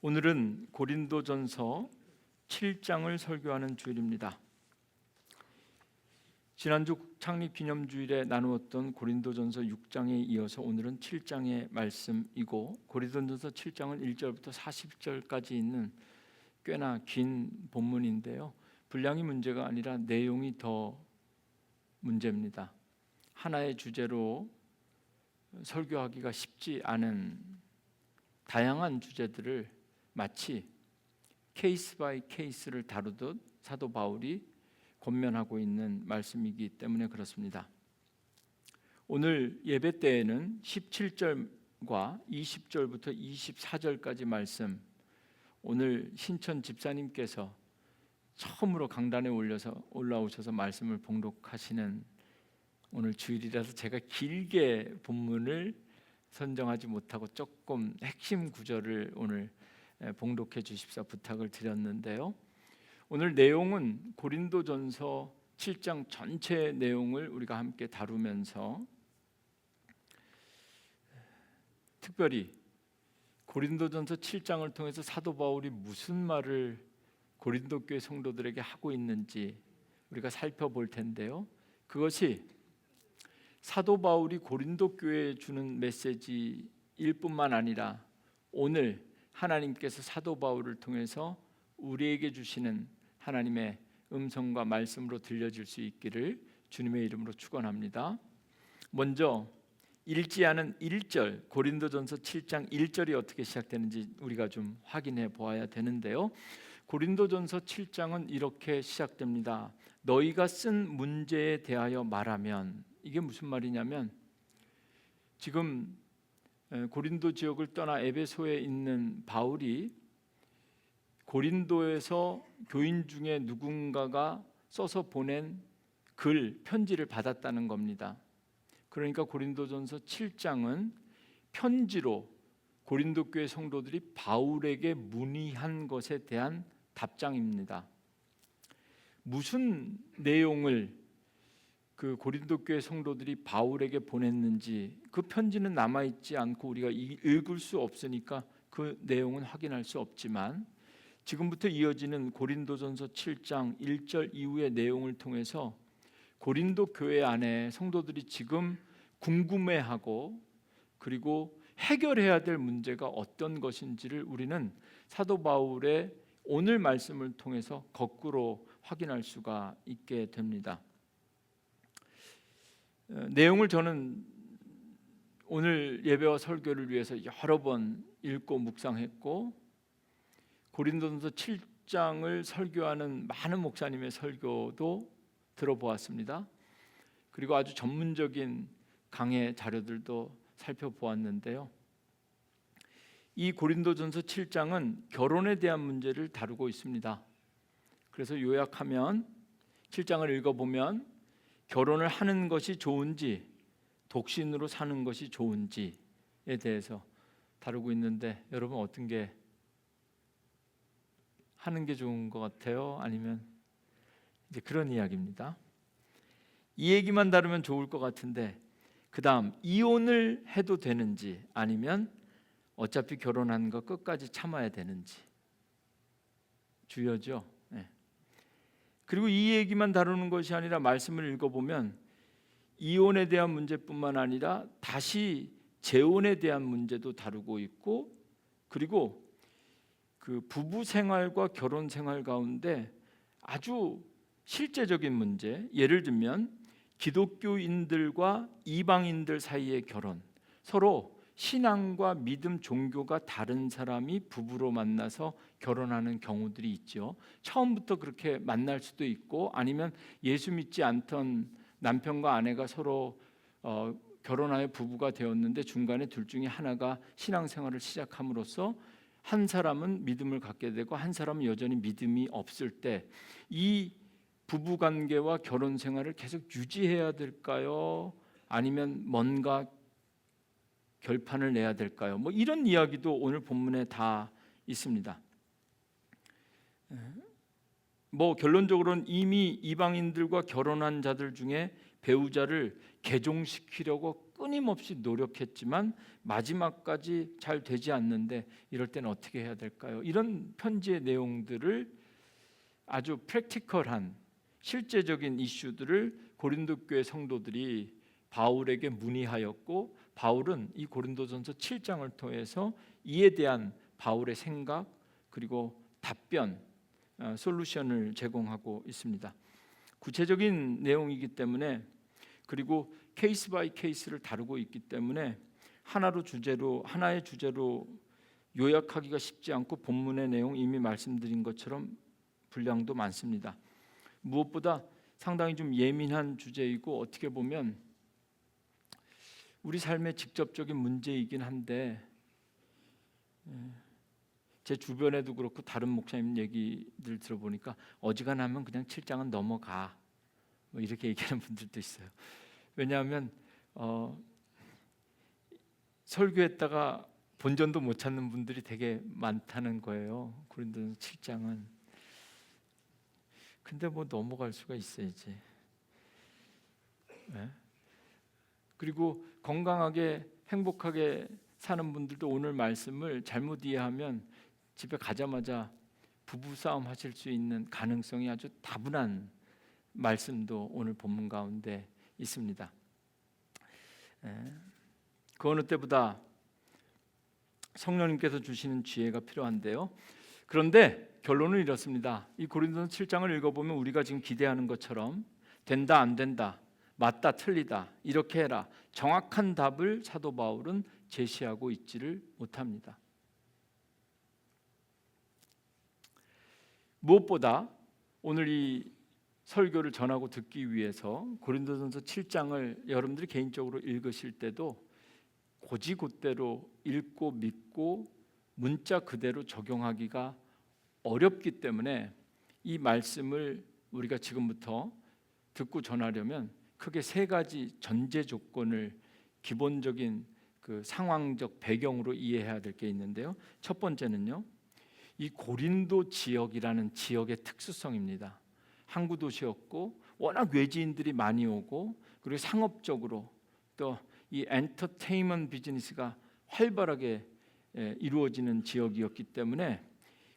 오늘은 고린도전서 7장을 설교하는 주일입니다. 지난주 창립기념주일에 나누었던 고린도전서 6장에 이어서 오늘은 7장의 말씀이고, 고린도전서 7장은 1절부터 40절까지 있는 꽤나 긴 본문인데요, 분량이 문제가 아니라 내용이 더 문제입니다. 하나의 주제로 설교하기가 쉽지 않은 다양한 주제들을 마치 케이스 바이 케이스를 다루듯 사도 바울이 권면하고 있는 말씀이기 때문에 그렇습니다. 오늘 예배 때에는 17절과 20절부터 24절까지 말씀, 오늘 신천 집사님께서 처음으로 강단에 올라오셔서 말씀을 봉독하시는 오늘 주일이라서 제가 길게 본문을 선정하지 못하고 조금 핵심 구절을 오늘 봉독해 주십사 부탁을 드렸는데요, 오늘 내용은 고린도전서 7장 전체 내용을 우리가 함께 다루면서 특별히 고린도전서 7장을 통해서 사도 바울이 무슨 말을 고린도 교회 성도들에게 하고 있는지 우리가 살펴볼 텐데요, 그것이 사도 바울이 고린도 교회에 주는 메시지일 뿐만 아니라 오늘 하나님께서 사도 바울을 통해서 우리에게 주시는 하나님의 음성과 말씀으로 들려질 수 있기를 주님의 이름으로 축원합니다. 먼저 읽지 않은 1절, 고린도전서 7장 1절이 어떻게 시작되는지 우리가 좀 확인해 보아야 되는데요, 고린도전서 7장은 이렇게 시작됩니다. 너희가 쓴 문제에 대하여 말하면, 이게 무슨 말이냐면 지금 고린도 지역을 떠나 에베소에 있는 바울이 고린도에서 교인 중에 누군가가 써서 보낸 편지를 받았다는 겁니다. 그러니까 고린도전서 7장은 편지로 고린도 교회 성도들이 바울에게 문의한 것에 대한 답장입니다. 무슨 내용을 그 고린도 교회 성도들이 바울에게 보냈는지 그 편지는 남아있지 않고 우리가 읽을 수 없으니까 그 내용은 확인할 수 없지만, 지금부터 이어지는 고린도전서 7장 1절 이후의 내용을 통해서 고린도 교회 안에 성도들이 지금 궁금해하고 그리고 해결해야 될 문제가 어떤 것인지를 우리는 사도 바울의 오늘 말씀을 통해서 거꾸로 확인할 수가 있게 됩니다. 내용을 저는 오늘 예배와 설교를 위해서 여러 번 읽고 묵상했고, 고린도전서 7장을 설교하는 많은 목사님의 설교도 들어보았습니다. 그리고 아주 전문적인 강해 자료들도 살펴보았는데요, 이 고린도전서 7장은 결혼에 대한 문제를 다루고 있습니다. 그래서 요약하면 7장을 읽어보면 결혼을 하는 것이 좋은지 독신으로 사는 것이 좋은지에 대해서 다루고 있는데, 여러분 어떤 게 하는 게 좋은 것 같아요? 아니면 이제 그런 이야기입니다. 이 얘기만 다루면 좋을 것 같은데, 그 다음 이혼을 해도 되는지 아니면 어차피 결혼한 거 끝까지 참아야 되는지 주요죠. 그리고 이 얘기만 다루는 것이 아니라 말씀을 읽어보면 이혼에 대한 문제뿐만 아니라 다시 재혼에 대한 문제도 다루고 있고, 그리고 그 부부 생활과 결혼 생활 가운데 아주 실제적인 문제, 예를 들면 기독교인들과 이방인들 사이의 결혼, 서로 신앙과 믿음, 종교가 다른 사람이 부부로 만나서 결혼하는 경우들이 있죠. 처음부터 그렇게 만날 수도 있고, 아니면 예수 믿지 않던 남편과 아내가 서로 결혼하여 부부가 되었는데 중간에 둘 중에 하나가 신앙생활을 시작함으로써 한 사람은 믿음을 갖게 되고 한 사람은 여전히 믿음이 없을 때 이 부부관계와 결혼생활을 계속 유지해야 될까요? 아니면 뭔가 결판을 내야 될까요? 뭐 이런 이야기도 오늘 본문에 다 있습니다. 뭐 결론적으로는 이미 이방인들과 결혼한 자들 중에 배우자를 개종시키려고 끊임없이 노력했지만 마지막까지 잘 되지 않는데 이럴 때는 어떻게 해야 될까요? 이런 편지의 내용들을 아주 프랙티컬한 실제적인 이슈들을 고린도 교회 성도들이 바울에게 문의하였고, 바울은 이 고린도전서 7장을 통해서 이에 대한 바울의 생각 그리고 답변, 솔루션을 제공하고 있습니다. 구체적인 내용이기 때문에, 그리고 케이스 바이 케이스를 다루고 있기 때문에 하나의 주제로 요약하기가 쉽지 않고 본문의 내용 이미 말씀드린 것처럼 분량도 많습니다. 무엇보다 상당히 좀 예민한 주제이고 어떻게 보면 우리 삶의 직접적인 문제이긴 한데, 제 주변에도 그렇고 다른 목사님 얘기들 들어보니까 어지간하면 그냥 7장은 넘어가, 뭐 이렇게 얘기하는 분들도 있어요. 왜냐하면 설교했다가 본전도 못 찾는 분들이 되게 많다는 거예요. 고린도전서 7장은. 근데 뭐 넘어갈 수가 있어야지. 네? 그리고 건강하게 행복하게 사는 분들도 오늘 말씀을 잘못 이해하면 집에 가자마자 부부싸움 하실 수 있는 가능성이 아주 다분한 말씀도 오늘 본문 가운데 있습니다. 그 어느 때보다 성령님께서 주시는 지혜가 필요한데요. 그런데 결론은 이렇습니다. 이 고린도서 7장을 읽어보면 우리가 지금 기대하는 것처럼 된다 안 된다, 맞다 틀리다, 이렇게 해라, 정확한 답을 사도 바울은 제시하고 있지를 못합니다. 무엇보다 오늘 이 설교를 전하고 듣기 위해서 고린도전서 7장을 여러분들이 개인적으로 읽으실 때도 곧이곧대로 읽고 믿고 문자 그대로 적용하기가 어렵기 때문에 이 말씀을 우리가 지금부터 듣고 전하려면 크게 세 가지 전제 조건을 기본적인 그 상황적 배경으로 이해해야 될 게 있는데요. 첫 번째는요, 이 고린도 지역이라는 지역의 특수성입니다. 항구 도시였고 워낙 외지인들이 많이 오고, 그리고 상업적으로 또 이 엔터테인먼트 비즈니스가 활발하게 이루어지는 지역이었기 때문에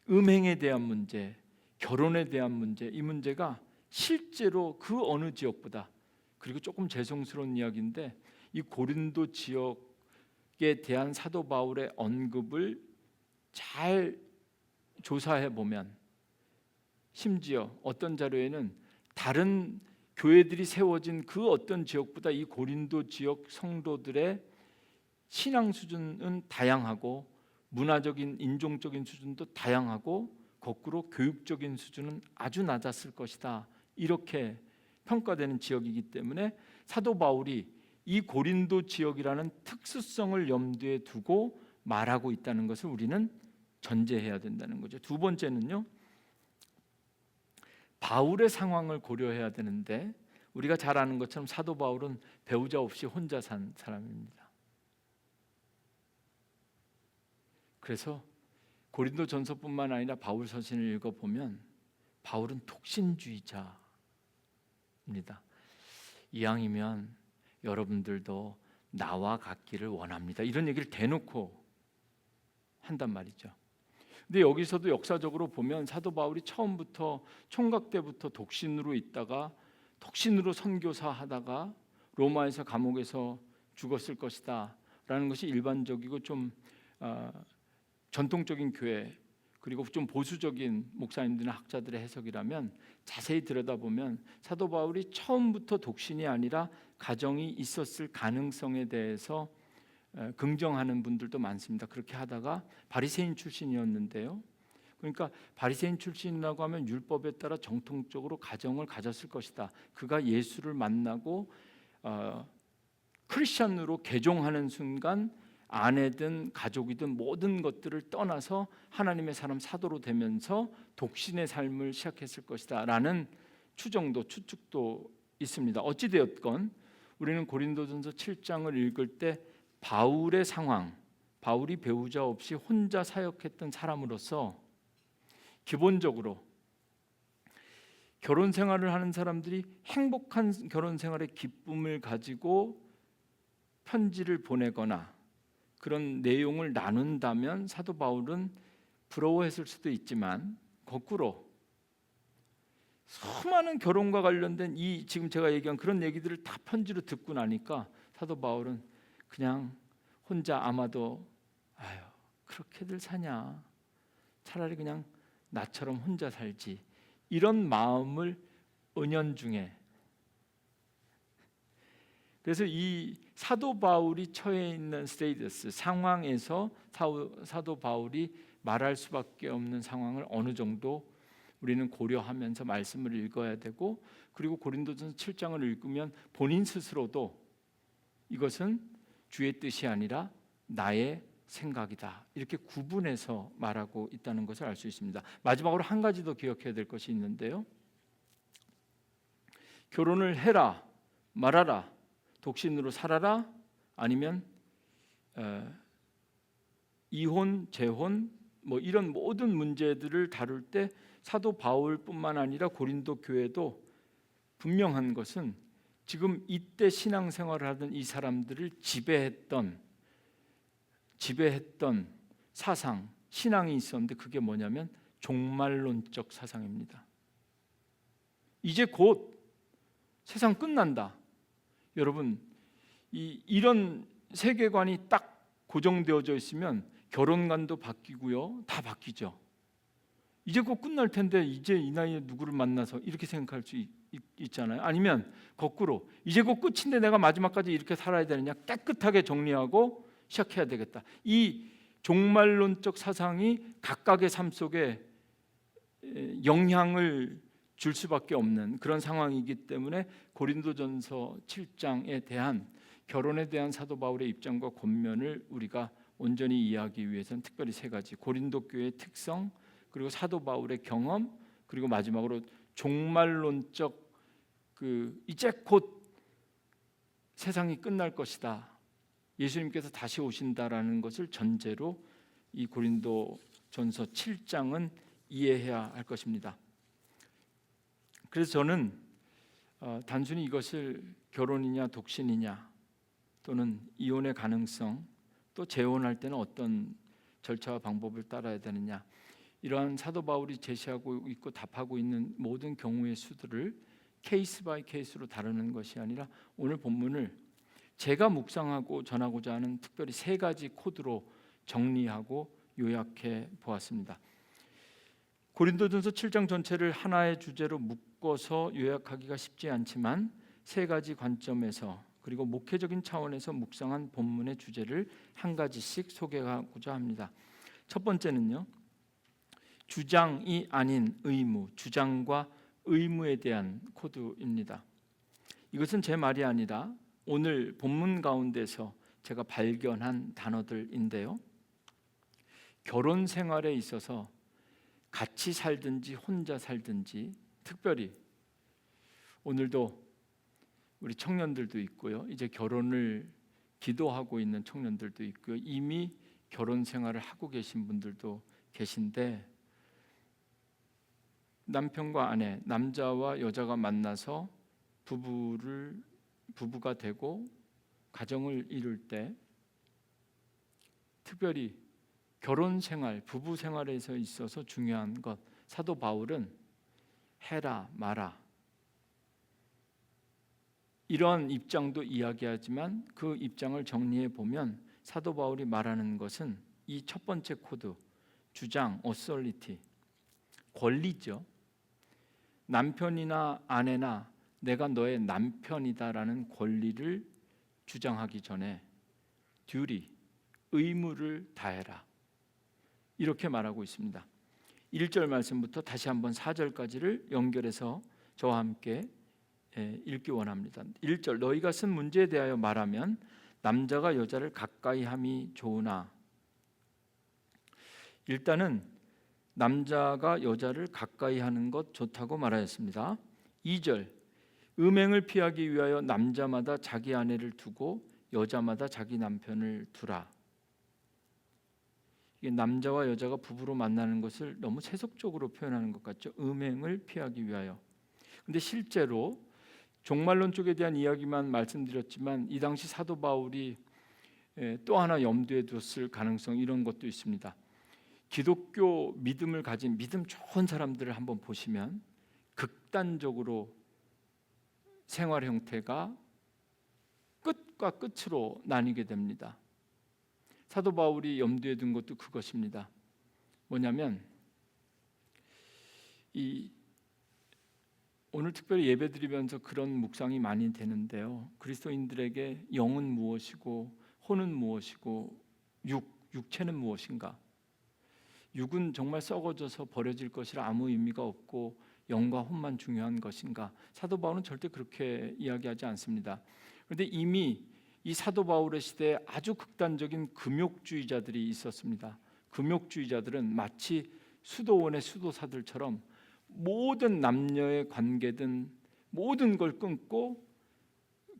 음행에 대한 문제, 결혼에 대한 문제, 이 문제가 실제로 그 어느 지역보다, 그리고 조금 죄송스러운 이야기인데 이 고린도 지역에 대한 사도 바울의 언급을 잘 조사해 보면, 심지어 어떤 자료에는 다른 교회들이 세워진 그 어떤 지역보다 이 고린도 지역 성도들의 신앙 수준은 다양하고, 문화적인 인종적인 수준도 다양하고, 거꾸로 교육적인 수준은 아주 낮았을 것이다, 이렇게 평가되는 지역이기 때문에 사도 바울이 이 고린도 지역이라는 특수성을 염두에 두고 말하고 있다는 것을 우리는 전제해야 된다는 거죠. 두 번째는요, 바울의 상황을 고려해야 되는데, 우리가 잘 아는 것처럼 사도 바울은 배우자 없이 혼자 산 사람입니다. 그래서 고린도 전서뿐만 아니라 바울 서신을 읽어보면 바울은 독신주의자입니다. 이왕이면 여러분들도 나와 같기를 원합니다, 이런 얘기를 대놓고 한단 말이죠. 근데 여기서도 역사적으로 보면 사도 바울이 처음부터 총각 때부터 독신으로 있다가 독신으로 선교사 하다가 로마에서 감옥에서 죽었을 것이다 라는 것이 일반적이고 좀 전통적인 교회, 그리고 좀 보수적인 목사님들이나 학자들의 해석이라면, 자세히 들여다보면 사도 바울이 처음부터 독신이 아니라 가정이 있었을 가능성에 대해서 긍정하는 분들도 많습니다. 그렇게 하다가 바리새인 출신이었는데요. 그러니까 바리새인 출신이라고 하면 율법에 따라 정통적으로 가정을 가졌을 것이다. 그가 예수를 만나고 크리스천으로 개종하는 순간 아내든 가족이든 모든 것들을 떠나서 하나님의 사람 사도로 되면서 독신의 삶을 시작했을 것이다 라는 추측도 있습니다. 어찌되었건 우리는 고린도전서 7장을 읽을 때 바울의 상황, 바울이 배우자 없이 혼자 사역했던 사람으로서 기본적으로 결혼 생활을 하는 사람들이 행복한 결혼 생활의 기쁨을 가지고 편지를 보내거나 그런 내용을 나눈다면 사도 바울은 부러워했을 수도 있지만 거꾸로 수많은 결혼과 관련된 이 지금 제가 얘기한 그런 얘기들을 다 편지로 듣고 나니까 사도 바울은 그냥 혼자 아마도 아유 그렇게들 사냐, 차라리 그냥 나처럼 혼자 살지, 이런 마음을 은연중에, 그래서 이 사도 바울이 처해 있는 스테이터스 상황에서 사도 바울이 말할 수밖에 없는 상황을 어느 정도 우리는 고려하면서 말씀을 읽어야 되고, 그리고 고린도전서 7장을 읽으면 본인 스스로도 이것은 주의 뜻이 아니라 나의 생각이다 이렇게 구분해서 말하고 있다는 것을 알 수 있습니다. 마지막으로 한 가지 더 기억해야 될 것이 있는데요, 결혼을 해라 말아라, 독신으로 살아라, 아니면 이혼, 재혼 뭐 이런 모든 문제들을 다룰 때 사도 바울뿐만 아니라 고린도 교회도 분명한 것은 지금 이때 신앙생활을 하던 이 사람들을 지배했던 사상, 신앙이 있었는데 그게 뭐냐면 종말론적 사상입니다. 이제 곧 세상 끝난다. 여러분, 이런 세계관이 딱 고정되어져 있으면 결혼관도 바뀌고요, 다 바뀌죠. 이제 곧 끝날 텐데 이제 이 나이에 누구를 만나서 이렇게 생각할 수 있잖아요. 아니면 거꾸로 이제 곧 끝인데 내가 마지막까지 이렇게 살아야 되느냐, 깨끗하게 정리하고 시작해야 되겠다. 이 종말론적 사상이 각각의 삶 속에 영향을 줄 수밖에 없는 그런 상황이기 때문에 고린도전서 7장에 대한 결혼에 대한 사도 바울의 입장과 권면을 우리가 온전히 이해하기 위해서는 특별히 세 가지, 고린도 교회의 특성, 그리고 사도 바울의 경험, 그리고 마지막으로 종말론적 이제 곧 세상이 끝날 것이다, 예수님께서 다시 오신다라는 것을 전제로 이 고린도전서 7장은 이해해야 할 것입니다. 그래서 저는 단순히 이것을 결혼이냐 독신이냐 또는 이혼의 가능성, 또 재혼할 때는 어떤 절차와 방법을 따라야 되느냐, 이러한 사도 바울이 제시하고 있고 답하고 있는 모든 경우의 수들을 케이스 바이 케이스로 다루는 것이 아니라 오늘 본문을 제가 묵상하고 전하고자 하는 특별히 세 가지 코드로 정리하고 요약해 보았습니다. 고린도전서 7장 전체를 하나의 주제로 묶어서 요약하기가 쉽지 않지만 세 가지 관점에서 그리고 목회적인 차원에서 묵상한 본문의 주제를 한 가지씩 소개하고자 합니다. 첫 번째는요, 주장이 아닌 의무, 주장과 의무에 대한 코드입니다. 이것은 제 말이 아니라 오늘 본문 가운데서 제가 발견한 단어들인데요, 결혼 생활에 있어서 같이 살든지 혼자 살든지, 특별히 오늘도 우리 청년들도 있고요, 이제 결혼을 기도하고 있는 청년들도 있고요, 이미 결혼 생활을 하고 계신 분들도 계신데, 남편과 아내, 남자와 여자가 만나서 부부가 되고 가정을 이룰 때 특별히 결혼 생활, 부부 생활에서 있어서 중요한 것, 사도 바울은 해라 마라 이런 입장도 이야기하지만 그 입장을 정리해 보면 사도 바울이 말하는 것은 이 첫 번째 코드, 주장, authority, 권리죠. 남편이나 아내나 내가 너의 남편이다라는 권리를 주장하기 전에 duty, 의무를 다해라, 이렇게 말하고 있습니다. 1절 말씀부터 다시 한번 4절까지를 연결해서 저와 함께 읽기 원합니다. 1절, 너희가 쓴 문제에 대하여 말하면 남자가 여자를 가까이 함이 좋으나, 일단은 남자가 여자를 가까이 하는 것 좋다고 말하였습니다. 2절, 음행을 피하기 위하여 남자마다 자기 아내를 두고 여자마다 자기 남편을 두라. 이게 남자와 여자가 부부로 만나는 것을 너무 세속적으로 표현하는 것 같죠. 음행을 피하기 위하여. 근데 실제로 종말론 쪽에 대한 이야기만 말씀드렸지만 이 당시 사도 바울이 또 하나 염두에 뒀을 가능성, 이런 것도 있습니다. 기독교 믿음을 가진 믿음 좋은 사람들을 한번 보시면 극단적으로 생활 형태가 끝과 끝으로 나뉘게 됩니다. 사도 바울이 염두에 둔 것도 그것입니다. 뭐냐면 오늘 특별히 예배드리면서 그런 묵상이 많이 되는데요. 그리스도인들에게 영은 무엇이고 혼은 무엇이고 육체는 무엇인가? 육은 정말 썩어져서 버려질 것이라 아무 의미가 없고 영과 혼만 중요한 것인가? 사도 바울은 절대 그렇게 이야기하지 않습니다. 그런데 이미 이 사도 바울의 시대에 아주 극단적인 금욕주의자들이 있었습니다. 금욕주의자들은 마치 수도원의 수도사들처럼 모든 남녀의 관계든 모든 걸 끊고,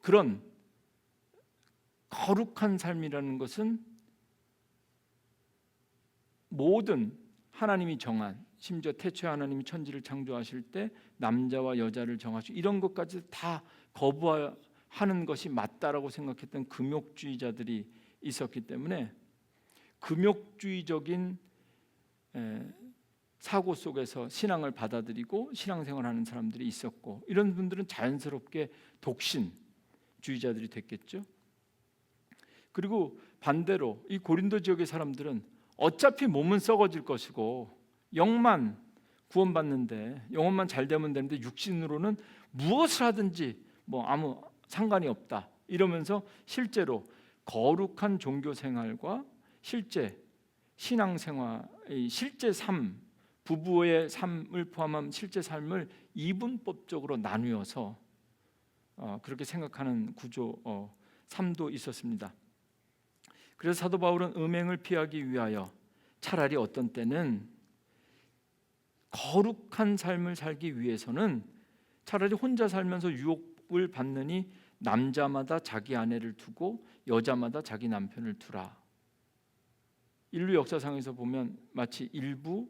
그런 거룩한 삶이라는 것은 모든 하나님이 정한, 심지어 태초에 하나님이 천지를 창조하실 때 남자와 여자를 정하시고 이런 것까지 다 거부하는 것이 맞다라고 생각했던 금욕주의자들이 있었기 때문에 금욕주의적인 사고 속에서 신앙을 받아들이고 신앙생활하는 사람들이 있었고, 이런 분들은 자연스럽게 독신주의자들이 됐겠죠. 그리고 반대로 이 고린도 지역의 사람들은 어차피 몸은 썩어질 것이고 영만 구원받는데, 영혼만 잘 되면 되는데 육신으로는 무엇을 하든지 아무 상관이 없다 이러면서 실제로 거룩한 종교 생활과 실제 신앙생활, 실제 삶, 부부의 삶을 포함한 실제 삶을 이분법적으로 나누어서 그렇게 생각하는 구조, 삶도 있었습니다. 그래서 사도 바울은 음행을 피하기 위하여 차라리 어떤 때는 거룩한 삶을 살기 위해서는 차라리 혼자 살면서 유혹을 받느니 남자마다 자기 아내를 두고 여자마다 자기 남편을 두라. 인류 역사상에서 보면 마치 일부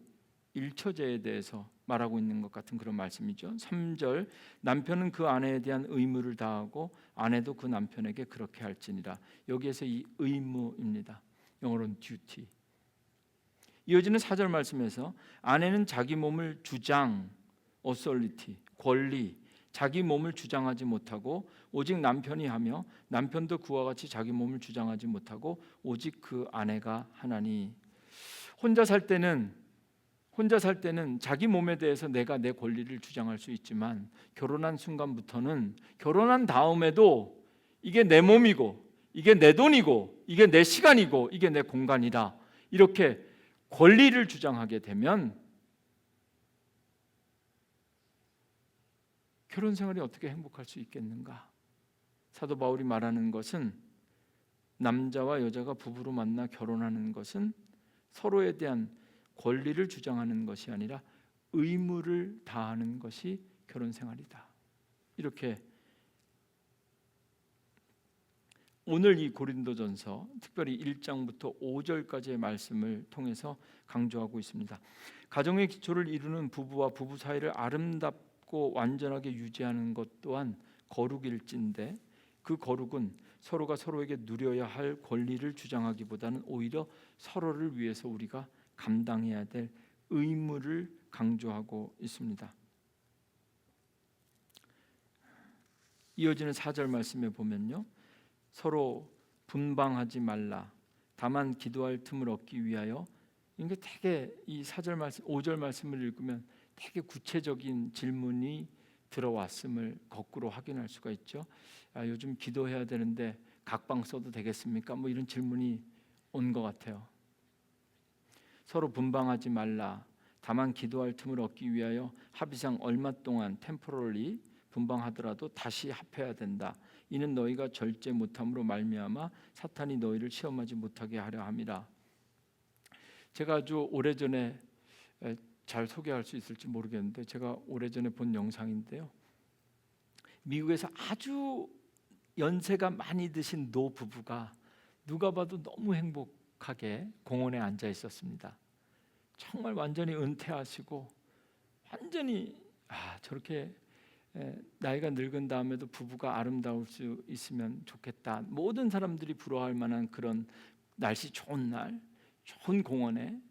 일처제에 대해서 말하고 있는 것 같은 그런 말씀이죠. 3절, 남편은 그 아내에 대한 의무를 다하고 아내도 그 남편에게 그렇게 할지니라. 여기에서 이 의무입니다. 영어로는 duty. 이어지는 4절 말씀에서 아내는 자기 몸을 주장, authority, 권리, 자기 몸을 주장하지 못하고 오직 남편이 하며 남편도 그와 같이 자기 몸을 주장하지 못하고 오직 그 아내가 하나니. 혼자 살 때는 자기 몸에 대해서 내가 내 권리를 주장할 수 있지만 결혼한 순간부터는, 결혼한 다음에도 이게 내 몸이고 이게 내 돈이고 이게 내 시간이고 이게 내 공간이다, 이렇게 권리를 주장하게 되면 결혼 생활이 어떻게 행복할 수 있겠는가? 사도 바울이 말하는 것은 남자와 여자가 부부로 만나 결혼하는 것은 서로에 대한 권리를 주장하는 것이 아니라 의무를 다하는 것이 결혼 생활이다. 이렇게 오늘 이 고린도전서 특별히 1장부터 5절까지의 말씀을 통해서 강조하고 있습니다. 가정의 기초를 이루는 부부와 부부 사이를 아름답고 완전하게 유지하는 것 또한 거룩일진데, 그 거룩은 서로가 서로에게 누려야 할 권리를 주장하기보다는 오히려 서로를 위해서 우리가 감당해야 될 의무를 강조하고 있습니다. 이어지는 4절 말씀에 보면요, 서로 분방하지 말라, 다만 기도할 틈을 얻기 위하여. 이게 되게 이 4절 말씀, 5절 말씀을 읽으면 되게 구체적인 질문이 들어왔음을 거꾸로 확인할 수가 있죠. 요즘 기도해야 되는데 각방 써도 되겠습니까? 이런 질문이 온 것 같아요. 서로 분방하지 말라, 다만 기도할 틈을 얻기 위하여 합의상 얼마 동안 템포럴리 분방하더라도 다시 합해야 된다. 이는 너희가 절제 못함으로 말미암아 사탄이 너희를 시험하지 못하게 하려 함이라. 제가 아주 오래전에, 잘 소개할 수 있을지 모르겠는데 제가 오래전에 본 영상인데요, 미국에서 아주 연세가 많이 드신 노 부부가 누가 봐도 너무 행복하게 공원에 앉아 있었습니다. 정말 완전히 은퇴하시고 완전히 저렇게 나이가 늙은 다음에도 부부가 아름다울 수 있으면 좋겠다. 모든 사람들이 부러워할 만한 그런 날씨 좋은 날, 좋은 공원에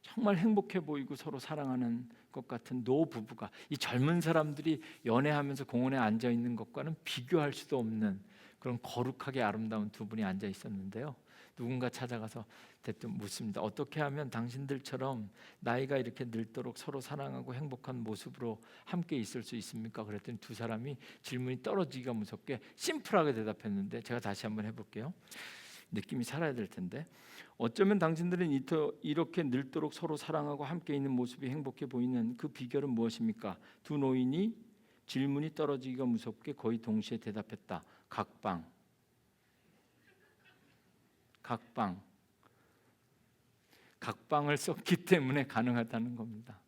정말 행복해 보이고 서로 사랑하는 것 같은 노부부가, 이 젊은 사람들이 연애하면서 공원에 앉아 있는 것과는 비교할 수도 없는 그런 거룩하게 아름다운 두 분이 앉아 있었는데요. 누군가 찾아가서 대뜸 묻습니다. 어떻게 하면 당신들처럼 나이가 이렇게 늙도록 서로 사랑하고 행복한 모습으로 함께 있을 수 있습니까? 그랬더니 두 사람이 질문이 떨어지기가 무섭게 심플하게 대답했는데, 제가 다시 한번 해볼게요. 느낌이 살아야 될 텐데. 어쩌면 당신들은 이렇게 늙도록 서로 사랑하고 함께 있는 모습이 행복해 보이는 그 비결은 무엇입니까? 두 노인이 질문이 떨어지기가 무섭게 거의 동시에 대답했다. 각방. 각방을 썼기 때문에 가능하다는 겁니다.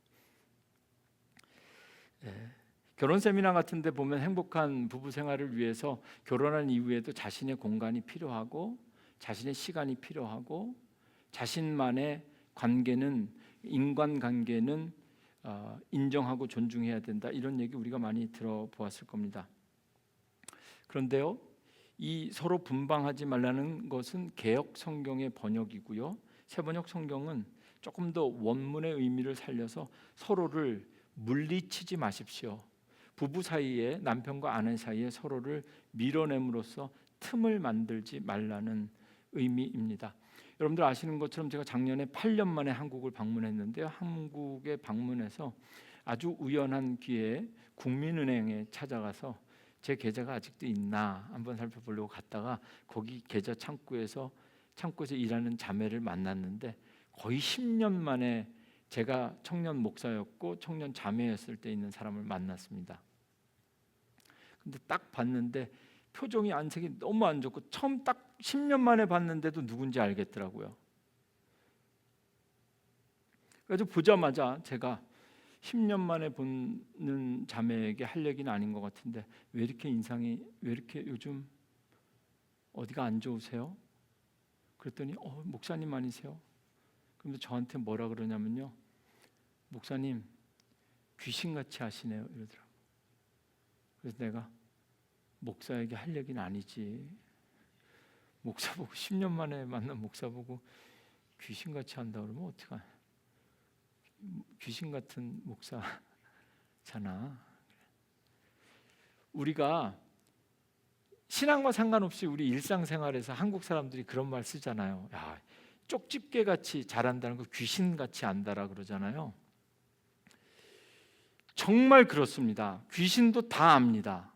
결혼 세미나 같은 데 보면 행복한 부부 생활을 위해서 결혼한 이후에도 자신의 공간이 필요하고 자신의 시간이 필요하고 자신만의 관계는, 인간관계는 인정하고 존중해야 된다, 이런 얘기 우리가 많이 들어보았을 겁니다. 그런데요, 이 서로 분방하지 말라는 것은 개역 성경의 번역이고요, 새번역 성경은 조금 더 원문의 의미를 살려서 서로를 물리치지 마십시오. 부부 사이에, 남편과 아내 사이에 서로를 밀어냄으로써 틈을 만들지 말라는 의미입니다. 여러분들 아시는 것처럼 제가 작년에 8년 만에 한국을 방문했는데요. 한국에 방문해서 아주 우연한 기회에 국민은행에 찾아가서 제 계좌가 아직도 있나 한번 살펴보려고 갔다가 거기 계좌 창구에서 일하는 자매를 만났는데, 거의 10년 만에 제가 청년 목사였고 청년 자매였을 때 있는 사람을 만났습니다. 근데 딱 봤는데 표정이, 안색이 너무 안 좋고, 처음 딱 10년 만에 봤는데도 누군지 알겠더라고요. 그래서 보자마자 제가 10년 만에 보는 자매에게 할 얘기는 아닌 것 같은데, 왜 이렇게 인상이, 왜 이렇게 요즘 어디가 안 좋으세요? 그랬더니 목사님 아니세요? 그런데 저한테 뭐라 그러냐면요, 목사님 귀신같이 하시네요, 이러더라고요. 그래서 내가, 목사에게 할 얘기는 아니지, 목사 보고 10년 만에 만난 목사 보고 귀신같이 한다 그러면 어떡하냐, 귀신 같은 목사잖아. 우리가 신앙과 상관없이 우리 일상생활에서 한국 사람들이 그런 말 쓰잖아요. 야, 쪽집게같이 잘한다는 거 귀신같이 안다라 그러잖아요. 정말 그렇습니다. 귀신도 다 압니다.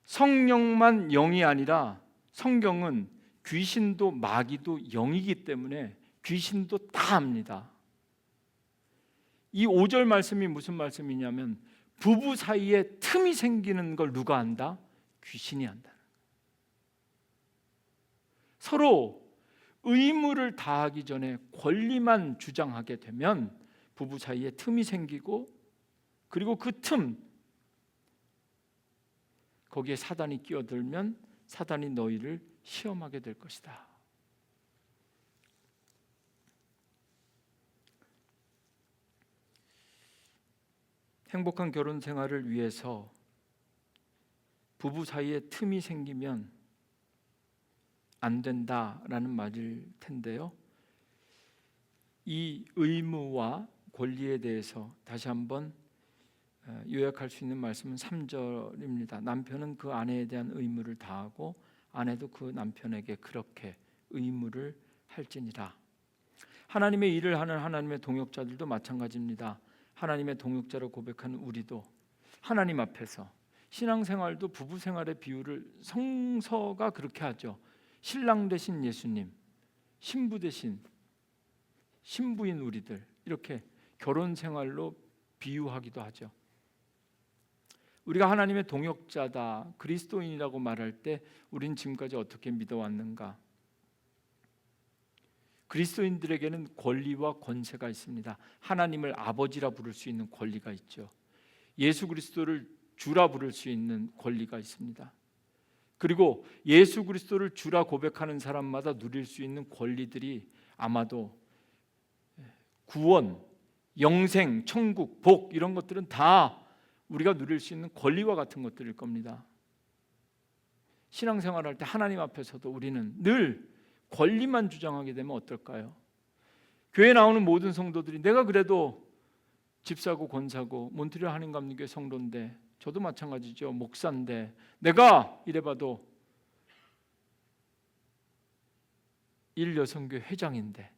성령만 영이 아니라 성경은 귀신도 마귀도 영이기 때문에 귀신도 다 압니다. 이 5절 말씀이 무슨 말씀이냐면, 부부 사이에 틈이 생기는 걸 누가 안다? 귀신이 안다. 서로 의무를 다하기 전에 권리만 주장하게 되면 부부 사이에 틈이 생기고, 그리고 그 틈, 거기에 사단이 끼어들면 사단이 너희를 시험하게 될 것이다. 행복한 결혼 생활을 위해서 부부 사이에 틈이 생기면 안 된다라는 말일 텐데요. 이 의무와 권리에 대해서 다시 한번 요약할 수 있는 말씀은 3절입니다. 남편은 그 아내에 대한 의무를 다하고 아내도 그 남편에게 그렇게 의무를 할지니라. 하나님의 일을 하는 하나님의 동역자들도 마찬가지입니다. 하나님의 동역자로 고백하는 우리도 하나님 앞에서, 신앙생활도 부부생활의 비유를 성서가 그렇게 하죠. 신랑 대신 예수님, 신부 대신 신부인 우리들, 이렇게 결혼생활로 비유하기도 하죠. 우리가 하나님의 동역자다, 그리스도인이라고 말할 때 우린 지금까지 어떻게 믿어왔는가? 그리스도인들에게는 권리와 권세가 있습니다. 하나님을 아버지라 부를 수 있는 권리가 있죠. 예수 그리스도를 주라 부를 수 있는 권리가 있습니다. 그리고 예수 그리스도를 주라 고백하는 사람마다 누릴 수 있는 권리들이 아마도 구원, 영생, 천국, 복, 이런 것들은 다 우리가 누릴 수 있는 권리와 같은 것들일 겁니다. 신앙생활할 때 하나님 앞에서도 우리는 늘 권리만 주장하게 되면 어떨까요? 교회 나오는 모든 성도들이 내가 그래도 집사고 권사고 몬트리올 한인감리교회 성도인데, 저도 마찬가지죠. 목사인데, 내가 이래봐도 일여성교회 회장인데,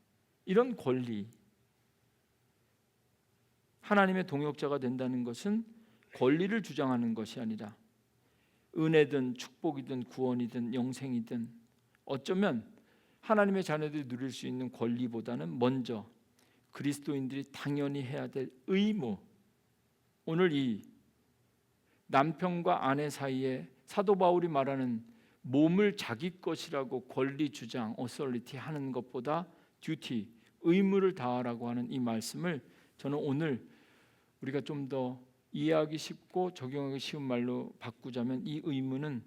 이런 권리, 하나님의 동역자가 된다는 것은 권리를 주장하는 것이 아니라 은혜든 축복이든 구원이든 영생이든 어쩌면 하나님의 자녀들이 누릴 수 있는 권리보다는 먼저 그리스도인들이 당연히 해야 될 의무, 오늘 이 남편과 아내 사이에 사도 바울이 말하는 몸을 자기 것이라고 권리 주장, 어설리티 하는 것보다 듀티, 의무를 다하라고 하는 이 말씀을 저는 오늘 우리가 좀 더 이해하기 쉽고 적용하기 쉬운 말로 바꾸자면 이 의무는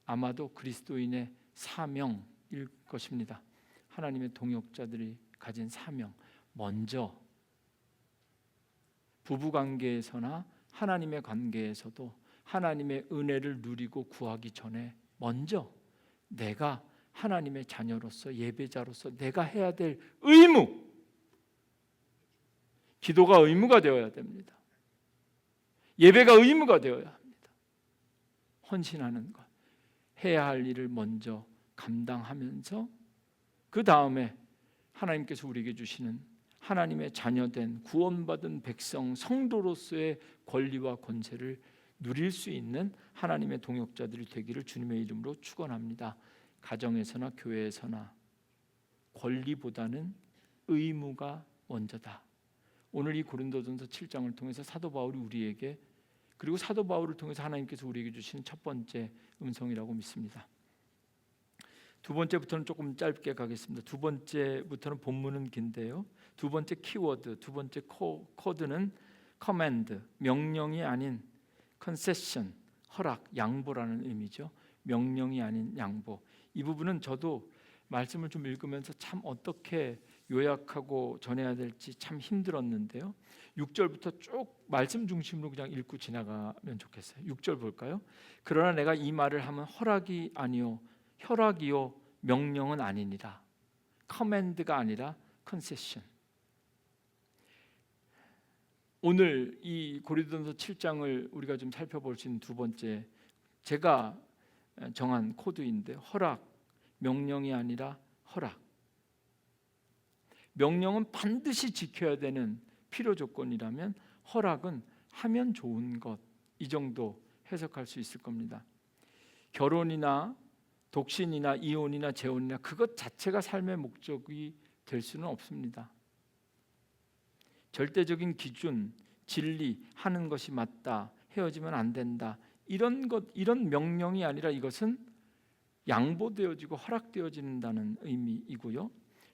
아마도 그리스도인의 사명일 것입니다. 하나님의 동역자들이 가진 사명, 먼저 부부관계에서나 하나님의 관계에서도 하나님의 은혜를 누리고 구하기 전에 먼저 내가 하나님의 자녀로서, 예배자로서 내가 해야 될 의무, 기도가 의무가 되어야 됩니다. 예배가 의무가 되어야 합니다. 헌신하는 것, 해야 할 일을 먼저 감당하면서 그 다음에 하나님께서 우리에게 주시는 하나님의 자녀된 구원받은 백성 성도로서의 권리와 권세를 누릴 수 있는 하나님의 동역자들이 되기를 주님의 이름으로 축원합니다. 가정에서나 교회에서나 권리보다는 의무가 먼저다. 오늘 이 고린도전서 7장을 통해서 사도 바울이 우리에게, 그리고 사도 바울을 통해서 하나님께서 우리에게 주시는 첫 번째 음성이라고 믿습니다. 두 번째부터는 조금 짧게 가겠습니다. 두 번째부터는 본문은 긴데요, 두 번째 키워드, 두 번째 코드는 command, 명령이 아닌 concession, 허락, 양보라는 의미죠. 명령이 아닌 양보. 이 부분은 저도 말씀을 좀 읽으면서 참 어떻게 요약하고 전해야 될지 참 힘들었는데요. 6절부터 쭉 말씀 중심으로 그냥 읽고 지나가면 좋겠어요. 6절 볼까요? 그러나 내가 이 말을 하면 허락이 아니요 혈락이요 명령은 아니니라. 커맨드가 아니라 컨세션. 오늘 이 고린도전서 7장을 우리가 좀 살펴볼 수 있는 두 번째, 제가 정한 코드인데, 허락, 명령이 아니라 허락. 명령은 반드시 지켜야 되는 필요 조건이라면 허락은 하면 좋은 것, 이 정도 해석할 수 있을 겁니다. 결혼이나 독신이나 이혼이나 재혼이나 그것 자체가 삶의 목적이 될 수는 없습니다. 절대적인 기준, 진리, 하는 것이 맞다, 헤어지면 안 된다, 이런 것, 이런 명령이 아니라 이것은 양보되어지고 허락되어진다는 의미이고요.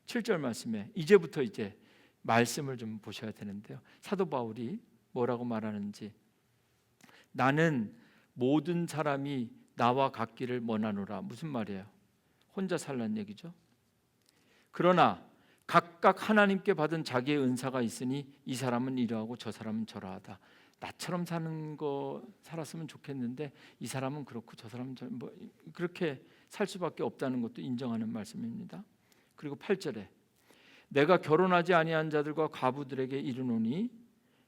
7절 말씀에 이제부터 이제 말씀을 좀 보셔야 되는데요. 사도 바울이 뭐라고 말하는지, 나는 모든 사람이 나와 같기를 원하노라. 무슨 말이에요? 혼자 살란 얘기죠. 그러나 각각 하나님께 받은 자기의 은사가 있으니 이 사람은 이러하고 저 사람은 저러하다. 나처럼 사는 거 살았으면 좋겠는데 이 사람은 그렇고 저 사람은 뭐 그렇게 살 수밖에 없다는 것도 인정하는 말씀입니다. 그리고 8절에 내가 결혼하지 아니한 자들과 과부들에게 이르노니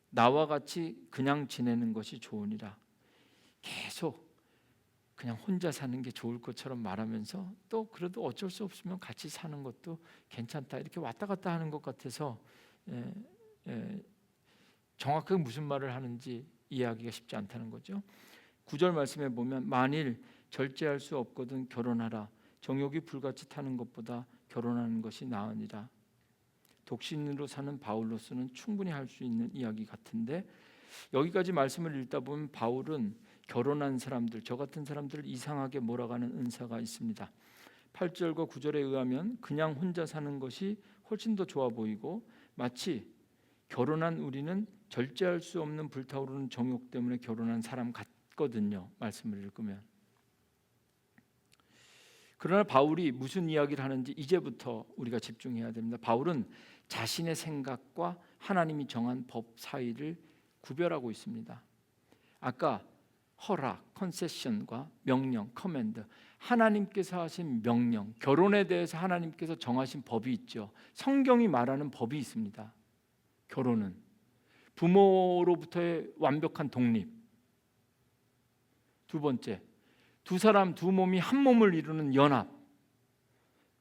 나와 같이 그냥 지내는 것이 좋으니라. 계속 그냥 혼자 사는 게 좋을 것처럼 말하면서 또 그래도 어쩔 수 없으면 같이 사는 것도 괜찮다, 이렇게 왔다 갔다 하는 것 같아서 정확하게 무슨 말을 하는지 이해하기가 쉽지 않다는 거죠. 9절 말씀에 보면 만일 절제할 수 없거든 결혼하라. 정욕이 불같이 타는 것보다 결혼하는 것이 나으니라. 독신으로 사는 바울로서는 충분히 할 수 있는 이야기 같은데, 여기까지 말씀을 읽다 보면 바울은 결혼한 사람들, 저 같은 사람들을 이상하게 몰아가는 은사가 있습니다. 8절과 9절에 의하면 그냥 혼자 사는 것이 훨씬 더 좋아 보이고, 마치 결혼한 우리는 절제할 수 없는 불타오르는 정욕 때문에 결혼한 사람 같거든요, 말씀을 읽으면. 그러나 바울이 무슨 이야기를 하는지 이제부터 우리가 집중해야 됩니다. 바울은 자신의 생각과 하나님이 정한 법 사이를 구별하고 있습니다. 아까 허락, 컨세션과 명령, 커맨드, 하나님께서 하신 명령, 결혼에 대해서 하나님께서 정하신 법이 있죠. 성경이 말하는 법이 있습니다. 결혼은 부모로부터의 완벽한 독립. 두 번째, 두 사람 두 몸이 한 몸을 이루는 연합.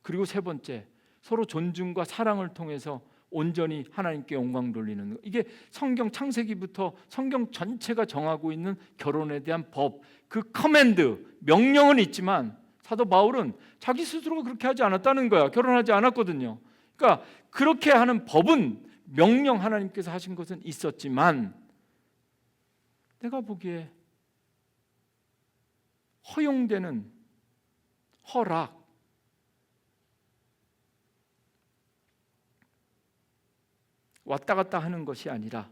그리고 세 번째, 서로 존중과 사랑을 통해서 온전히 하나님께 영광 돌리는 것. 이게 성경 창세기부터 성경 전체가 정하고 있는 결혼에 대한 법, 그 커맨드, 명령은 있지만 사도 바울은 자기 스스로가 그렇게 하지 않았다는 거야. 결혼하지 않았거든요. 그러니까 그렇게 하는 법은, 명령, 하나님께서 하신 것은 있었지만 내가 보기에 허용되는 허락, 왔다 갔다 하는 것이 아니라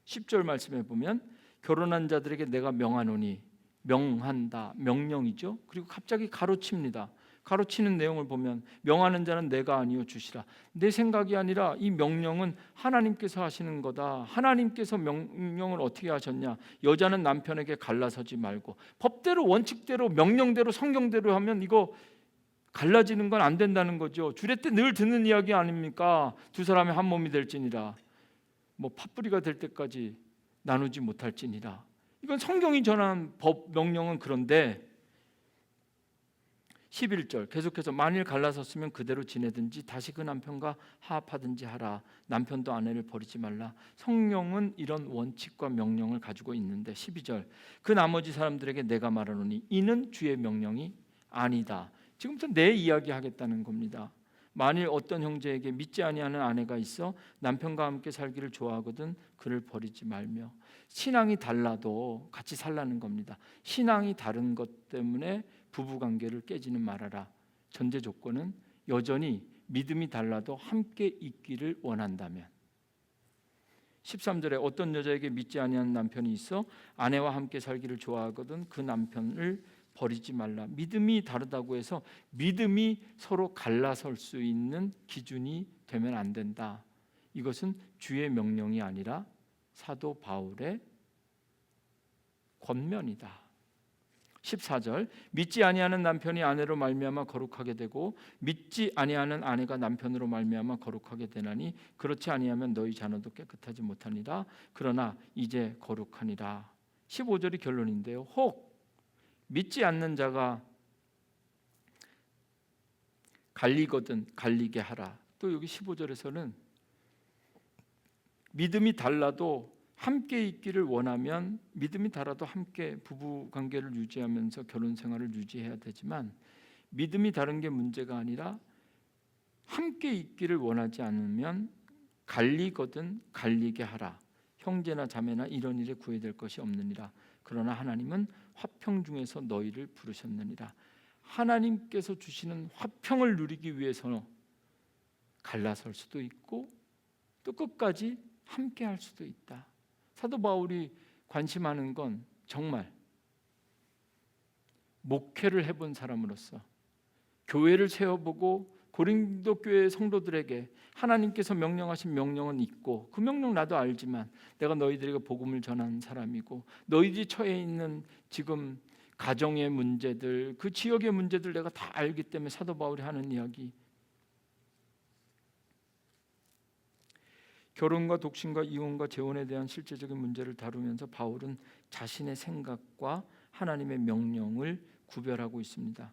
10절 말씀에 보면 결혼한 자들에게 내가 명하노니, 명한다, 명령이죠. 그리고 갑자기 가로칩니다. 가로치는 내용을 보면 명하는 자는 내가 아니요 주시라. 내 생각이 아니라 이 명령은 하나님께서 하시는 거다. 하나님께서 명령을 어떻게 하셨냐? 여자는 남편에게 갈라서지 말고, 법대로 원칙대로 명령대로 성경대로 하면 이거 갈라지는 건 안 된다는 거죠. 주례 때 늘 듣는 이야기 아닙니까? 두 사람이 한 몸이 될지니라, 뭐 팥뿌리가 될 때까지 나누지 못할지니라. 이건 성경이 전한 법, 명령은. 그런데 11절 계속해서 만일 갈라섰으면 그대로 지내든지 다시 그 남편과 화합하든지 하라. 남편도 아내를 버리지 말라. 성령은 이런 원칙과 명령을 가지고 있는데 12절 그 나머지 사람들에게 내가 말하노니 이는 주의 명령이 아니다. 지금부터 내 이야기 하겠다는 겁니다. 만일 어떤 형제에게 믿지 아니하는 아내가 있어 남편과 함께 살기를 좋아하거든 그를 버리지 말며. 신앙이 달라도 같이 살라는 겁니다. 신앙이 다른 것 때문에 부부관계를 깨지는 말아라. 전제 조건은 여전히 믿음이 달라도 함께 있기를 원한다면. 13절에 어떤 여자에게 믿지 아니하는 남편이 있어 아내와 함께 살기를 좋아하거든 그 남편을 버리지 말라. 믿음이 다르다고 해서 믿음이 서로 갈라설 수 있는 기준이 되면 안 된다. 이것은 주의 명령이 아니라 사도 바울의 권면이다. 14절 믿지 아니하는 남편이 아내로 말미암아 거룩하게 되고 믿지 아니하는 아내가 남편으로 말미암아 거룩하게 되나니 그렇지 아니하면 너희 자녀도 깨끗하지 못하니라. 그러나 이제 거룩하니라. 15절이 결론인데요. 혹 믿지 않는 자가 갈리거든 갈리게 하라. 또 여기 15절에서는 믿음이 달라도 함께 있기를 원하면, 믿음이 달라도 함께 부부 관계를 유지하면서 결혼 생활을 유지해야 되지만 믿음이 다른 게 문제가 아니라 함께 있기를 원하지 않으면 갈리거든 갈리게 하라. 형제나 자매나 이런 일에 구애될 것이 없느니라. 그러나 하나님은 화평 중에서 너희를 부르셨느니라. 하나님께서 주시는 화평을 누리기 위해서 갈라설 수도 있고 또 끝까지 함께 할 수도 있다. 사도 바울이 관심하는 건 정말 목회를 해본 사람으로서 교회를 세워보고 고린도 교회 성도들에게 하나님께서 명령하신 명령은 있고 그 명령 나도 알지만 내가 너희들에게 복음을 전하는 사람이고 너희들이 처해 있는 지금 가정의 문제들, 그 지역의 문제들 내가 다 알기 때문에 사도 바울이 하는 이야기, 결혼과 독신과 이혼과 재혼에 대한 실제적인 문제를 다루면서 바울은 자신의 생각과 하나님의 명령을 구별하고 있습니다.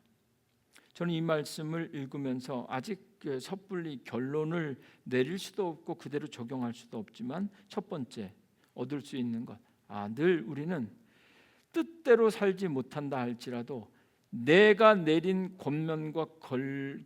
저는 이 말씀을 읽으면서 아직 섣불리 결론을 내릴 수도 없고 그대로 적용할 수도 없지만 첫 번째 얻을 수 있는 것, 늘 우리는 뜻대로 살지 못한다 할지라도 내가 내린 권면과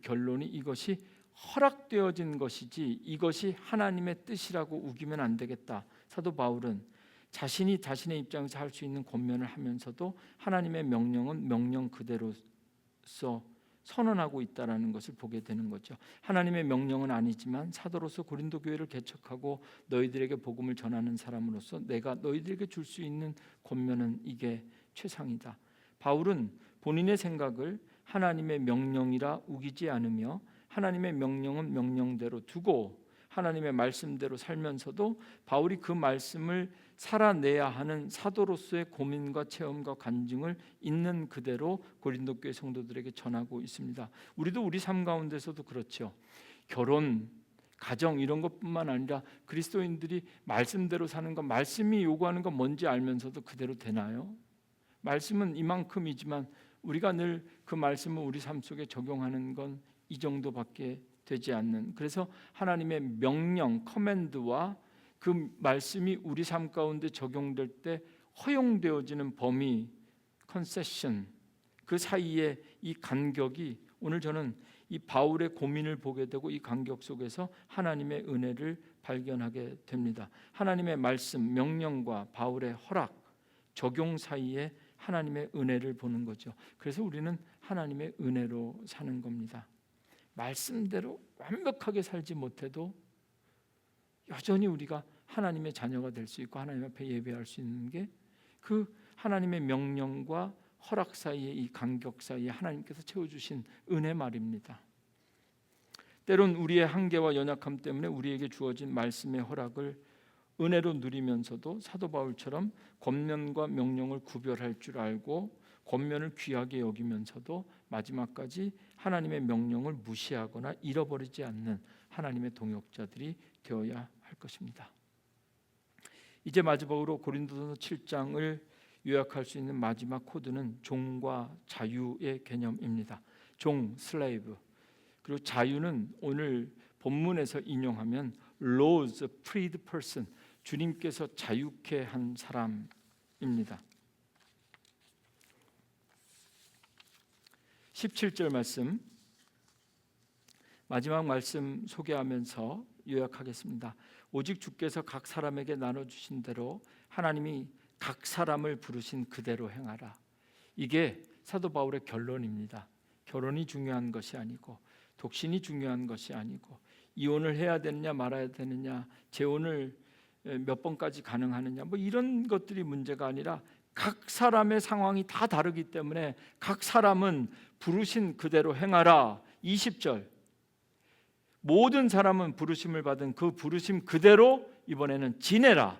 결론이 이것이 허락되어진 것이지 이것이 하나님의 뜻이라고 우기면 안 되겠다. 사도 바울은 자신이 자신의 입장에서 할 수 있는 권면을 하면서도 하나님의 명령은 명령 그대로서 선언하고 있다라는 것을 보게 되는 거죠. 하나님의 명령은 아니지만 사도로서 고린도 교회를 개척하고 너희들에게 복음을 전하는 사람으로서 내가 너희들에게 줄 수 있는 권면은 이게 최상이다. 바울은 본인의 생각을 하나님의 명령이라 우기지 않으며 하나님의 명령은 명령대로 두고 하나님의 말씀대로 살면서도 바울이 그 말씀을 살아내야 하는 사도로서의 고민과 체험과 간증을 있는 그대로 고린도 교회 성도들에게 전하고 있습니다. 우리도 우리 삶 가운데서도 그렇죠. 결혼, 가정 이런 것뿐만 아니라 그리스도인들이 말씀대로 사는 것, 말씀이 요구하는 건 뭔지 알면서도 그대로 되나요? 말씀은 이만큼이지만 우리가 늘 그 말씀을 우리 삶 속에 적용하는 건 이 정도밖에 되지 않는, 그래서 하나님의 명령, 커맨드와 그 말씀이 우리 삶 가운데 적용될 때 허용되어지는 범위, 컨세션, 그 사이에 이 간격이, 오늘 저는 이 바울의 고민을 보게 되고 이 간격 속에서 하나님의 은혜를 발견하게 됩니다. 하나님의 말씀, 명령과 바울의 허락, 적용 사이에 하나님의 은혜를 보는 거죠. 그래서 우리는 하나님의 은혜로 사는 겁니다. 말씀대로 완벽하게 살지 못해도 여전히 우리가 하나님의 자녀가 될 수 있고 하나님 앞에 예배할 수 있는 게 그 하나님의 명령과 허락 사이에 이 간격 사이에 하나님께서 채워주신 은혜 말입니다. 때론 우리의 한계와 연약함 때문에 우리에게 주어진 말씀의 허락을 은혜로 누리면서도 사도 바울처럼 권면과 명령을 구별할 줄 알고 권면을 귀하게 여기면서도 마지막까지 하나님의 명령을 무시하거나 잃어버리지 않는 하나님의 동역자들이 되어야 할 것입니다. 이제 마지막으로 고린도서 7장을 요약할 수 있는 마지막 코드는 종과 자유의 개념입니다. 종, 슬레이브. 그리고 자유는 오늘 본문에서 인용하면 laws freed person, 주님께서 자유케 한 사람입니다. 17절 말씀, 마지막 말씀 소개하면서 요약하겠습니다. 오직 주께서 각 사람에게 나눠주신 대로 하나님이 각 사람을 부르신 그대로 행하라. 이게 사도 바울의 결론입니다. 결혼이 중요한 것이 아니고, 독신이 중요한 것이 아니고, 이혼을 해야 되느냐 말아야 되느냐, 재혼을 몇 번까지 가능하느냐, 뭐 이런 것들이 문제가 아니라 각 사람의 상황이 다 다르기 때문에 각 사람은 부르신 그대로 행하라. 20절, 모든 사람은 부르심을 받은 그 부르심 그대로 이번에는 지내라.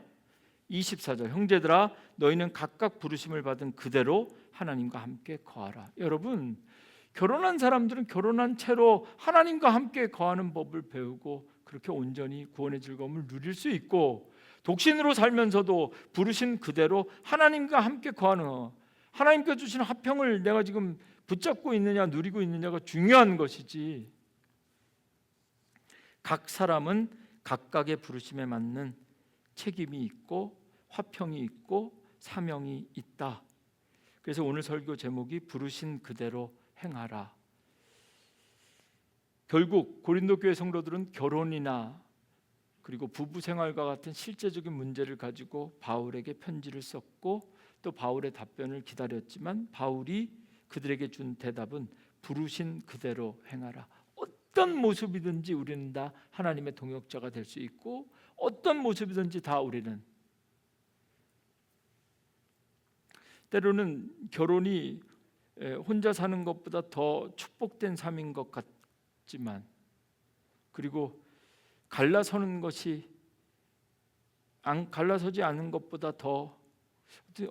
24절, 형제들아 너희는 각각 부르심을 받은 그대로 하나님과 함께 거하라. 여러분, 결혼한 사람들은 결혼한 채로 하나님과 함께 거하는 법을 배우고 그렇게 온전히 구원의 즐거움을 누릴 수 있고, 독신으로 살면서도 부르신 그대로 하나님과 함께 거하는, 하나님께 주신 화평을 내가 지금 붙잡고 있느냐 누리고 있느냐가 중요한 것이지, 각 사람은 각각의 부르심에 맞는 책임이 있고 화평이 있고 사명이 있다. 그래서 오늘 설교 제목이 부르신 그대로 행하라. 결국 고린도 교회 성도들은 결혼이나 그리고 부부 생활과 같은 실제적인 문제를 가지고 바울에게 편지를 썼고 또 바울의 답변을 기다렸지만 바울이 그들에게 준 대답은 부르신 그대로 행하라. 어떤 모습이든지 우리는 다 하나님의 동역자가 될 수 있고 어떤 모습이든지 다 우리는, 때로는 결혼이 혼자 사는 것보다 더 축복된 삶인 것 같지만, 그리고 갈라서는 것이 갈라서지 않은 것보다 더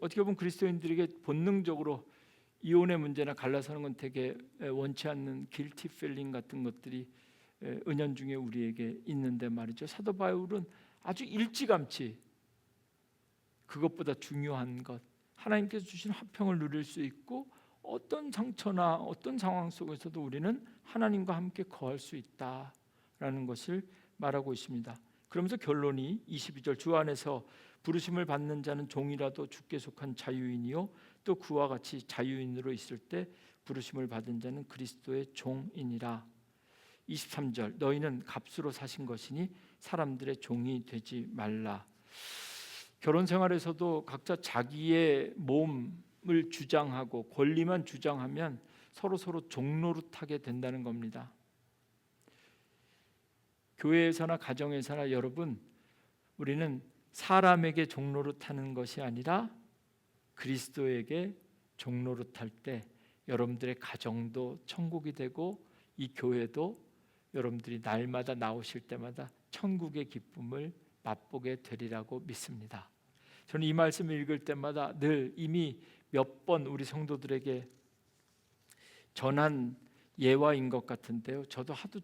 어떻게 보면 그리스도인들에게 본능적으로 이혼의 문제나 갈라서는 건 되게 원치 않는 길티 필링 같은 것들이 은연중에 우리에게 있는데 말이죠. 사도 바울은 아주 일찌감치 그것보다 중요한 것, 하나님께서 주신 화평을 누릴 수 있고 어떤 상처나 어떤 상황 속에서도 우리는 하나님과 함께 거할 수 있다라는 것을 말하고 있습니다. 그러면서 결론이 22절, 주 안에서 부르심을 받는 자는 종이라도 주께 속한 자유인이요 또 그와 같이 자유인으로 있을 때 부르심을 받은 자는 그리스도의 종이니라. 23절, 너희는 값으로 사신 것이니 사람들의 종이 되지 말라. 결혼 생활에서도 각자 자기의 몸을 주장하고 권리만 주장하면 서로 종노릇하게 된다는 겁니다. 교회에서나 가정에서나 여러분, 우리는 사람에게 종노릇하는 것이 아니라 그리스도에게 종노릇할 때 여러분들의 가정도 천국이 되고 이 교회도 여러분들이 날마다 나오실 때마다 천국의 기쁨을 맛보게 되리라고 믿습니다. 저는 이 말씀을 읽을 때마다 늘 이미 몇 번 우리 성도들에게 전한 예화인 것 같은데요. 저도 하도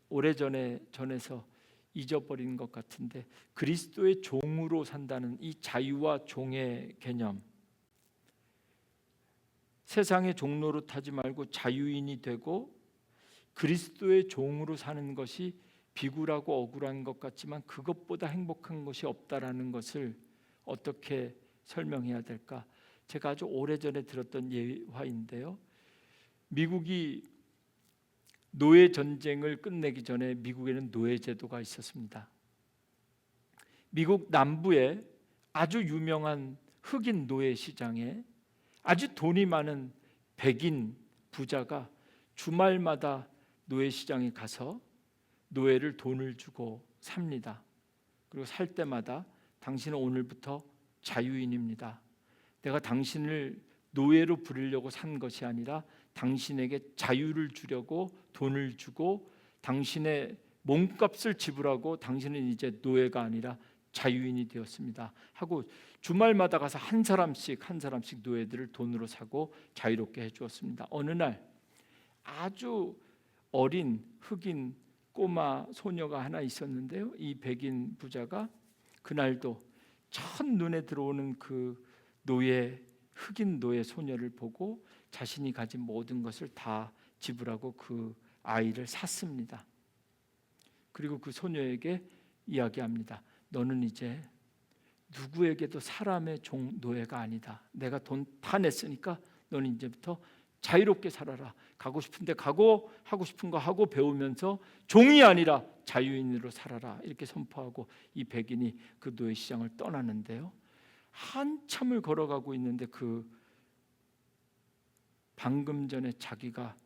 오래전에 전해서 잊어버린 것 같은데, 그리스도의 종으로 산다는 이 자유와 종의 개념, 세상의 종로로 타지 말고 자유인이 되고 그리스도의 종으로 사는 것이 비굴하고 억울한 것 같지만 그것보다 행복한 것이 없다라는 것을 어떻게 설명해야 될까? 제가 아주 오래전에 들었던 예화인데요. 미국이 노예 전쟁을 끝내기 전에 미국에는 노예 제도가 있었습니다. 미국 남부에 아주 유명한 흑인 노예 시장에 아주 돈이 많은 백인 부자가 주말마다 노예 시장에 가서 노예를 돈을 주고 삽니다. 그리고 살 때마다 당신은 오늘부터 자유인입니다. 내가 당신을 노예로 부리려고 산 것이 아니라 당신에게 자유를 주려고 돈을 주고 당신의 몸값을 지불하고 당신은 이제 노예가 아니라 자유인이 되었습니다 하고 주말마다 가서 한 사람씩 노예들을 돈으로 사고 자유롭게 해주었습니다. 어느 날 아주 어린 흑인 꼬마 소녀가 하나 있었는데요. 이 백인 부자가 그날도 첫눈에 들어오는 그 흑인 노예 소녀를 보고 자신이 가진 모든 것을 다 지불하고 그 아이를 샀습니다. 그리고 그 소녀에게 이야기합니다. 너는 이제 누구에게도 사람의 노예가 아니다. 내가 돈 다 냈으니까 너는 이제부터 자유롭게 살아라. 가고 싶은데 가고 하고 싶은 거 하고 배우면서 종이 아니라 자유인으로 살아라. 이렇게 선포하고 이 백인이 그 노예 시장을 떠나는데요. 한참을 걸어가고 있는데 그 방금 전에 자기가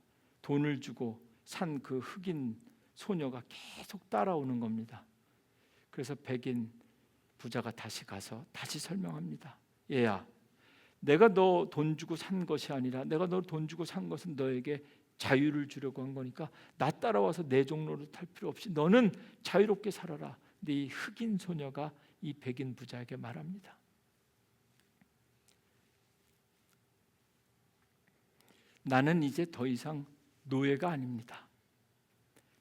돈을 주고 산 그 흑인 소녀가 계속 따라오는 겁니다. 그래서 백인 부자가 다시 가서 다시 설명합니다. 얘야, 내가 너 돈 주고 산 것이 아니라 내가 너 돈 주고 산 것은 너에게 자유를 주려고 한 거니까 나 따라와서 내 종로를 탈 필요 없이 너는 자유롭게 살아라. 근데 이 흑인 소녀가 이 백인 부자에게 말합니다. 나는 이제 더 이상 노예가 아닙니다.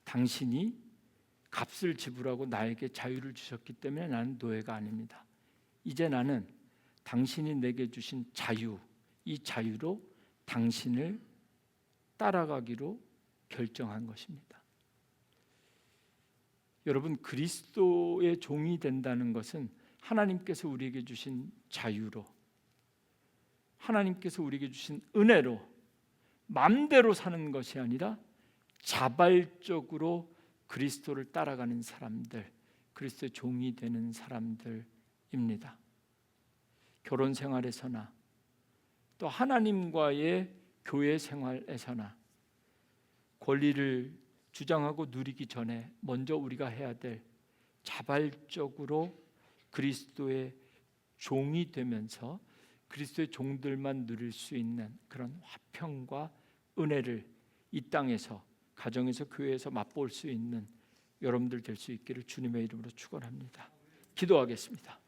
당신이 값을 지불하고 나에게 자유를 주셨기 때문에 나는 노예가 아닙니다. 이제 나는 당신이 내게 주신 자유, 이 자유로 당신을 따라가기로 결정한 것입니다. 여러분, 그리스도의 종이 된다는 것은 하나님께서 우리에게 주신 자유로, 하나님께서 우리에게 주신 은혜로 마음대로 사는 것이 아니라 자발적으로 그리스도를 따라가는 사람들, 그리스도의 종이 되는 사람들입니다. 결혼 생활에서나 또 하나님과의 교회 생활에서나 권리를 주장하고 누리기 전에 먼저 우리가 해야 될 자발적으로 그리스도의 종이 되면서 그리스도의 종들만 누릴 수 있는 그런 화평과 은혜를 이 땅에서, 가정에서, 교회에서 맛볼 수 있는 여러분들 될 수 있기를 주님의 이름으로 축원합니다. 기도하겠습니다.